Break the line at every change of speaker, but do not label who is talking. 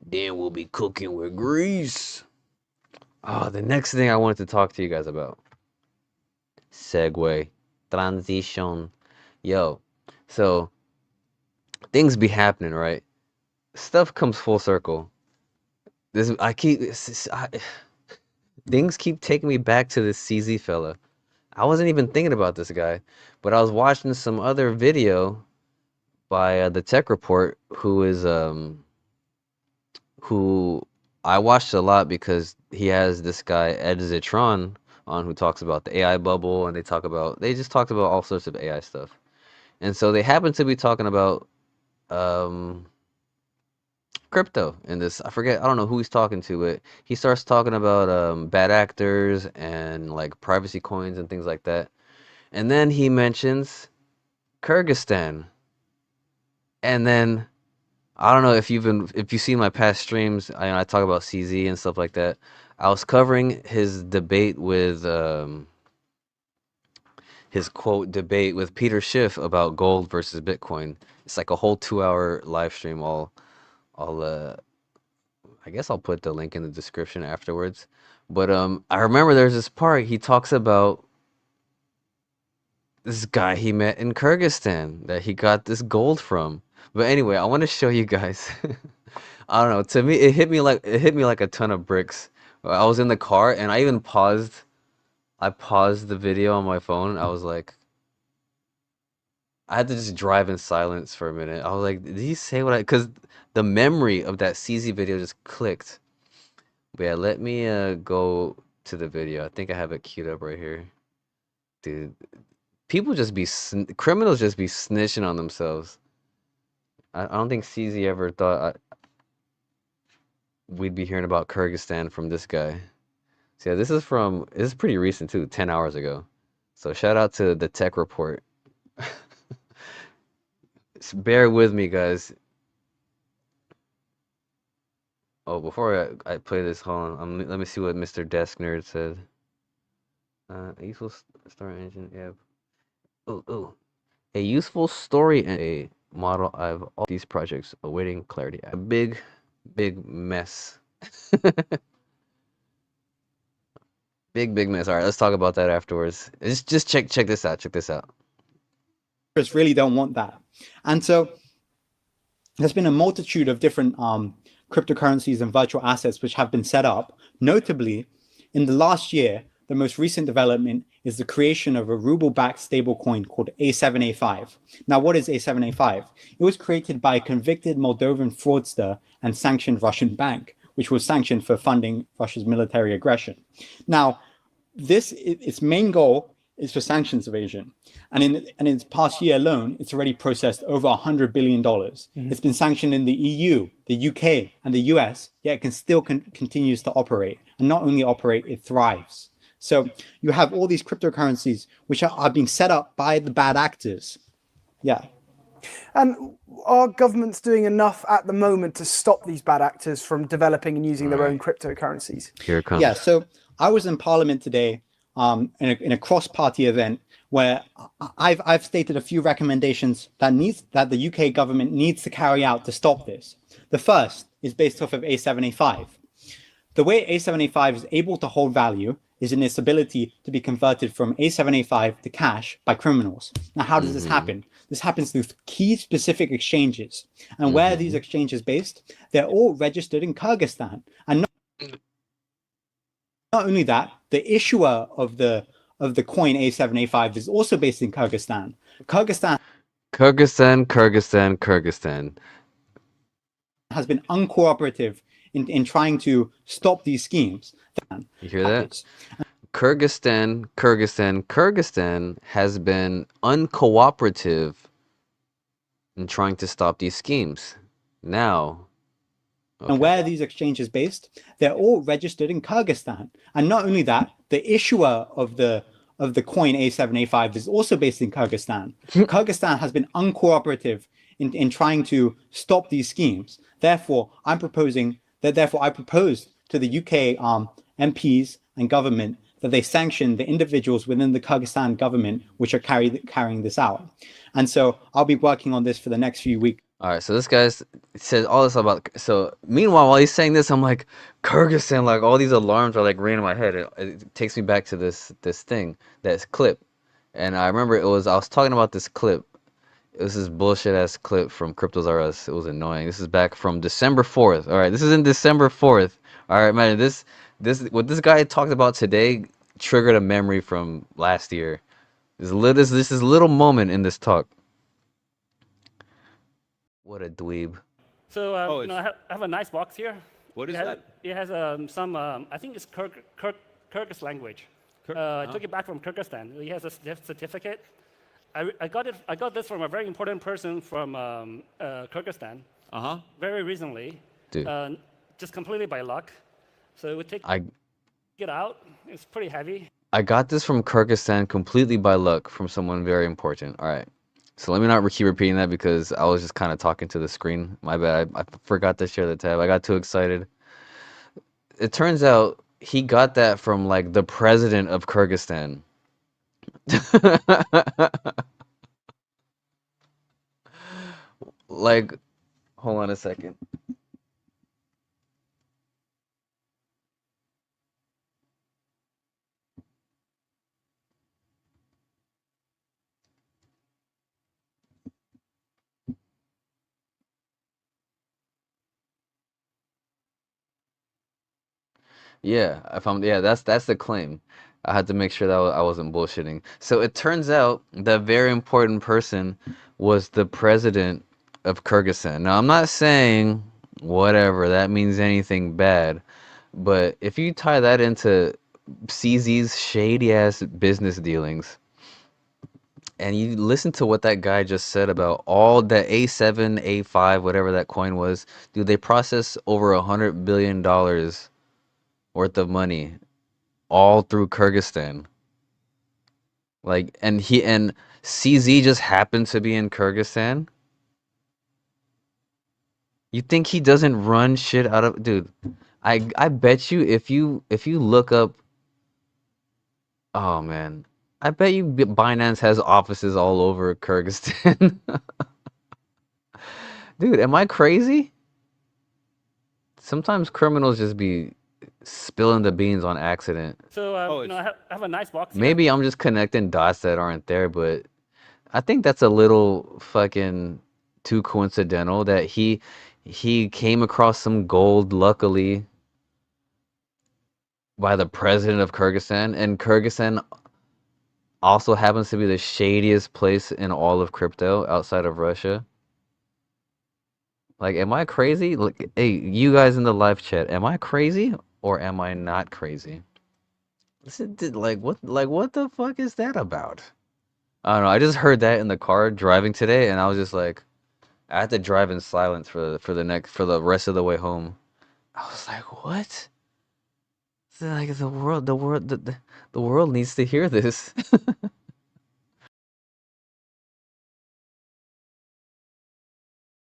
Then we'll be cooking with grease. Oh, the next thing I wanted to talk to you guys about. Segue. Transition. Yo. So, things be happening, right? Stuff comes full circle. This I keep things keep taking me back to this CZ fella. I wasn't even thinking about this guy, but I was watching some other video by the Tech Report, who I watched a lot because he has this guy Ed Zitron on who talks about the AI bubble, and they just talked about all sorts of AI stuff. And so they happen to be talking about um crypto in this. I don't know who he's talking to, but he starts talking about bad actors and like privacy coins and things like that. And then he mentions Kyrgyzstan. And then I don't know if you've seen my past streams. I talk about CZ and stuff like that. I was covering his debate with his quote debate with Peter Schiff about gold versus Bitcoin. It's like a whole 2 hour live stream. I'll I guess I'll put the link in the description afterwards. But I remember there's this part he talks about this guy he met in Kyrgyzstan that he got this gold from. But anyway, I want to show you guys. I don't know. To me, it hit me like a ton of bricks. I was in the car and I even paused. I paused the video on my phone. I was like, I had to just drive in silence for a minute. I was like, did he say what I? Because the memory of that CZ video just clicked. But yeah, let me go to the video. I think I have it queued up right here. Dude, criminals just be snitching on themselves. I don't think CZ ever thought we'd be hearing about Kyrgyzstan from this guy. So yeah, this is pretty recent too, 10 hours ago. So shout out to the Tech Report. Bear with me, guys. Oh, before I play this, hold on. Let me see what Mr. Desk Nerd said. Useful story engine, yeah. Ooh. A useful story and a model of all these projects awaiting clarity. A big mess. Big mess. All right, let's talk about that afterwards. Just check this out. Check this out.
Really don't want that. And so there's been a multitude of different cryptocurrencies and virtual assets which have been set up. Notably, in the last year, the most recent development is the creation of a ruble-backed stablecoin called A7A5. Now, what is A7A5? It was created by a convicted Moldovan fraudster and sanctioned Russian bank, which was sanctioned for funding Russia's military aggression. Now, its main goal is for sanctions evasion. And in its past year alone, it's already processed over $100 billion. It's been sanctioned in the EU, the UK, and the US, yet it can still continues to operate. And not only operate, it thrives. So you have all these cryptocurrencies which are being set up by the bad actors. Yeah.
And are governments doing enough at the moment to stop these bad actors from developing and using their own cryptocurrencies?
Here it comes.
Yeah, so I was in Parliament today in a cross-party event where I've stated a few recommendations that the UK government needs to carry out to stop this. The first is based off of A7A5. The way A7A5 is able to hold value is in its ability to be converted from A7A5 to cash by criminals. Now, how does this happen? This happens through key specific exchanges. And where are these exchanges based? They're all registered in Kyrgyzstan. And not only that, the issuer of the coin A7A5 is also based in Kyrgyzstan. Kyrgyzstan has been uncooperative in trying to stop these schemes.
You hear that? Kyrgyzstan has been uncooperative in trying to stop these schemes. Now,
and where are these exchanges based? They're all registered in Kyrgyzstan. And not only that, the issuer of the coin A7A5 is also based in Kyrgyzstan. Kyrgyzstan has been uncooperative in trying to stop these schemes. Therefore, I propose to the UK MPs and government that they sanction the individuals within the Kyrgyzstan government which are carrying this out. And so I'll be working on this for the next few weeks.
All right, so this guy's said all this about. So meanwhile, while he's saying this, I'm like, Kyrgyzstan, like all these alarms are like ringing in my head. It takes me back to this thing, this clip, and I remember I was talking about this clip. It was this bullshit ass clip from Cryptos R Us. It was annoying. This is back from December 4th. All right, this is in December 4th. All right, man, this what this guy talked about today triggered a memory from last year. This little moment in this talk. What a dweeb.
So
Oh,
I have a nice box here.
What is
it has,
that?
It has some, I think it's Kyrgyz language. I took it back from Kyrgyzstan. It has a certificate. I got this from a very important person from Kyrgyzstan. Very recently.
Dude.
Just completely by luck. So it would take
I
it out. It's pretty heavy.
I got this from Kyrgyzstan completely by luck from someone very important. All right. So let me not keep repeating that because I was just kind of talking to the screen. My bad. I forgot to share the tab. I got too excited. It turns out he got that from like the president of Kyrgyzstan. Like, hold on a second. Yeah, yeah, that's the claim. I had to make sure that I wasn't bullshitting. So it turns out that very important person was the president of Kyrgyzstan. Now I'm not saying whatever that means anything bad, but if you tie that into CZ's shady ass business dealings, and you listen to what that guy just said about all the A7, A5, whatever that coin was, dude, they process over $100 billion worth of money all through Kyrgyzstan. Like, and CZ just happened to be in Kyrgyzstan. You think he doesn't run shit out of, dude? I bet you if you look up, oh man, I bet you Binance has offices all over Kyrgyzstan. Dude, am I crazy? Sometimes criminals just be spilling the beans on accident.
So I have a nice box here.
Maybe I'm just connecting dots that aren't there, but I think that's a little fucking too coincidental that he came across some gold luckily by the president of Kyrgyzstan, and Kyrgyzstan also happens to be the shadiest place in all of crypto outside of Russia. Like, am I crazy? Look, hey, you guys in the live chat, am I crazy or am I not crazy? Listen, like what the fuck is that about? I don't know. I just heard that in the car driving today, and I was just like, I had to drive in silence for the rest of the way home. I was like, what? Like the world needs to hear this.